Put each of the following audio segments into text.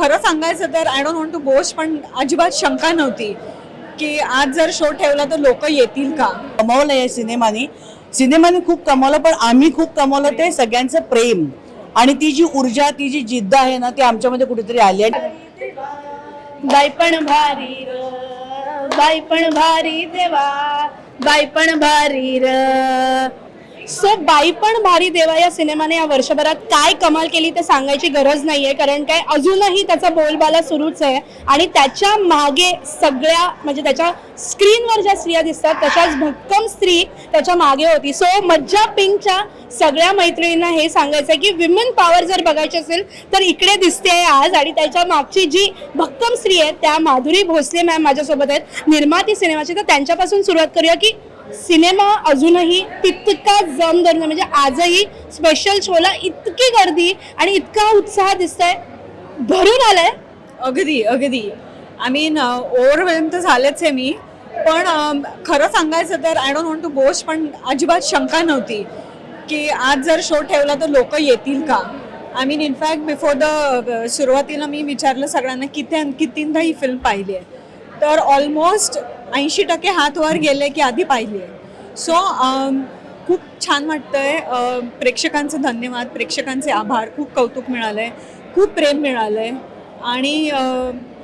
खरं सांगायचं तर I don't want to boast, पण अजिबात शंका नव्हती की आज जर शो ठेवला तर लोक येतील का. कमावलं या सिनेमाने खूप कमावलं, पण आम्ही खूप कमावलं ते सगळ्यांचं प्रेम आणि ती जी ऊर्जा, ती जी जिद्द आहे ना, ती आमच्यामध्ये कुठेतरी आली आहे. बाई पण भारी र, बाई पण भारी देवा, बाई पण भारी र. सो बाई पण भारी देवा या सिनेमाने या वर्षभरात काय कमाल केली ते सांगायची गरज नाहीये, कारण काय अजूनही त्याचा बोलबाला सुरूच आहे आणि त्याच्या मागे सगळ्या म्हणजे त्याच्या स्क्रीनवर ज्या स्त्रिया दिसतात तशाच भक्कम स्त्री त्याच्या मागे होती. सो मज्जा पिंकच्या सगळ्या मैत्रिणींना हे सांगायचं आहे की विमेन पॉवर जर बघायची असेल तर इकडे दिसते आज, आणि त्याच्या मागची जी भक्कम स्त्री आहे त्या माधुरी भोसले मॅम माझ्यासोबत आहेत, निर्माती सिनेमाची. तर त्यांच्यापासून सुरुवात करूया की सिनेमा अजूनही तितका जमदार, म्हणजे आजही स्पेशल शोला इतकी गर्दी आणि इतका उत्साह दिसतोय, भरून आलाय. अगदी अगदी आय मीन ओव्हरवेल्म तर झालेच आहे मी, पण खरं सांगायचं तर I don't want to boast, पण अजिबात शंका नव्हती की आज जर शो ठेवला तर लोक येतील का. I mean in fact before the सुरुवातीला मी विचारलं सगळ्यांना कितींदा ही फिल्म पाहिली आहे, तर ऑलमोस्ट 80% हात वर गेले की आधी पाहिली आहे. सो खूप छान वाटतंय. प्रेक्षकांचे धन्यवाद, प्रेक्षकांचे आभार, खूप कौतुक मिळालं आहे, खूप प्रेम मिळालं आहे आणि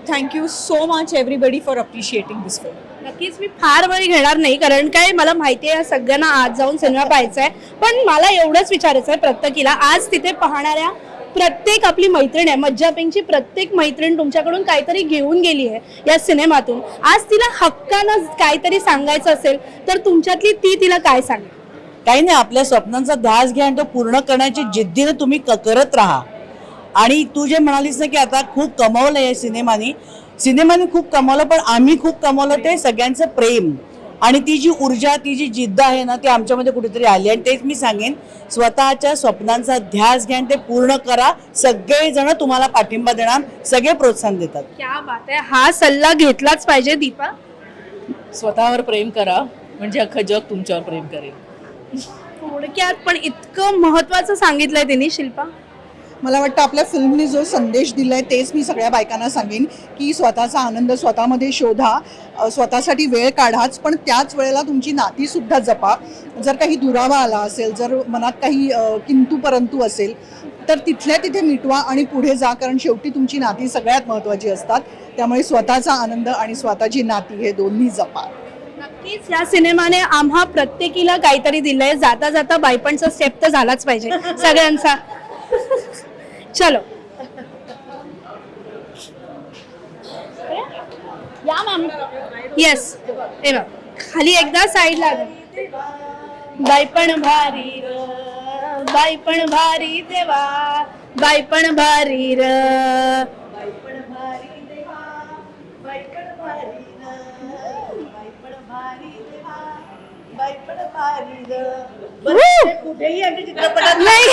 thank you so much everybody for appreciating this film. नक्कीच मी फार वेळ घेणार नाही, कारण काय मला माहिती आहे सगळ्यांना आज जाऊन सिनेमा पाहायचा आहे, पण मला एवढंच विचारायचं आहे प्रत्येकीला, आज तिथे पाहणाऱ्या प्रत्येक आपली मैत्रीण आहे, मज्जा पिंकची प्रत्येक मैत्रीण तुमच्याकडून काहीतरी घेऊन गेली आहे या सिनेमातून. आज तिला हक्कानं काहीतरी सांगायचं असेल तर तुमच्यातली ती तिला काय सांगेल? काही नाही, आपल्या स्वप्नांचा ध्यास घ्या आणि तो पूर्ण करण्याची जिद्दीने तुम्ही करत राहा. आणि तू जे म्हणालीस ना की आता खूप कमावलं या सिनेमाने खूप कमावलं, पण आम्ही खूप कमावलं ते सगळ्यांचं प्रेम आणि ती जी ऊर्जा, ती जी जिद्द आहे ना, ती आमच्यामध्ये कुठेतरी आली. आणि तेच मी सांगेन, स्वतःच्या स्वप्नांचा ध्यास घ्या आणि ते पूर्ण करा. सगळेजण तुम्हाला पाठिंबा देणार, सगळे प्रोत्साहन देतात. क्या बात आहे, हा सल्ला घेतलाच पाहिजे. दीपा, स्वतःवर प्रेम करा म्हणजे अख्खं जग तुमच्यावर प्रेम करेल. थोडक्यात पण इतकं महत्वाचं सांगितलंय तिने. शिल्पा, मला वाटतं आपल्या फिल्मनी जो संदेश दिला आहे तेच मी सगळ्या बायकांना सांगेन की स्वतःचा आनंद स्वतःमध्ये शोधा, स्वतःसाठी वेळ काढाच, पण त्याच वेळेला तुमची नातीसुद्धा जपा. जर काही दुरावा आला असेल, जर मनात काही किंतु परंतु असेल तर तिथल्या तिथे मिटवा आणि पुढे जा, कारण शेवटी तुमची नाती सगळ्यात महत्त्वाची असतात. त्यामुळे स्वतःचा आनंद आणि स्वतःची नाती हे दोन्ही जपा. नक्कीच या सिनेमाने आम्हा प्रत्येकीला काहीतरी दिलंय. जाता जाता बायपणचा स्टेप तर झालाच पाहिजे सगळ्यांचा. चलो या मॅम. येस, हे बघ खाली एकदा साईडला. बाई पण भारी र, बाई पण भारी देवा, बाई पण भारी र, बाई पण भारी देवा, बाई पण भारी र, बाई पण भारी देवा, बाई पण भारी र. कुठेही आम्ही चित्रपटात नाही.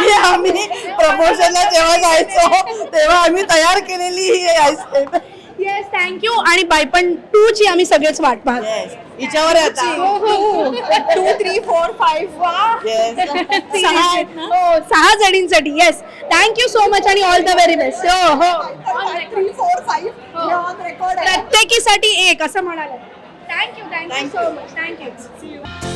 हे आम्ही प्रमोशनला जेव्हा जायचो तेव्हा आम्ही तयार केलेली ही येस, थँक्यू. आणि बायपण 2 ची आम्ही सगळेच वाट पाहतो. हिच्यावर आहे आता. 2, 3, 4, 5 6 जणींसाठी. येस, थँक्यू सो मच आणि ऑल द व्हेरी बेस्ट. हो हो, 3, 4, 5 प्रत्येकीसाठी एक असं म्हणाले. Thank you so much. थँक्यू.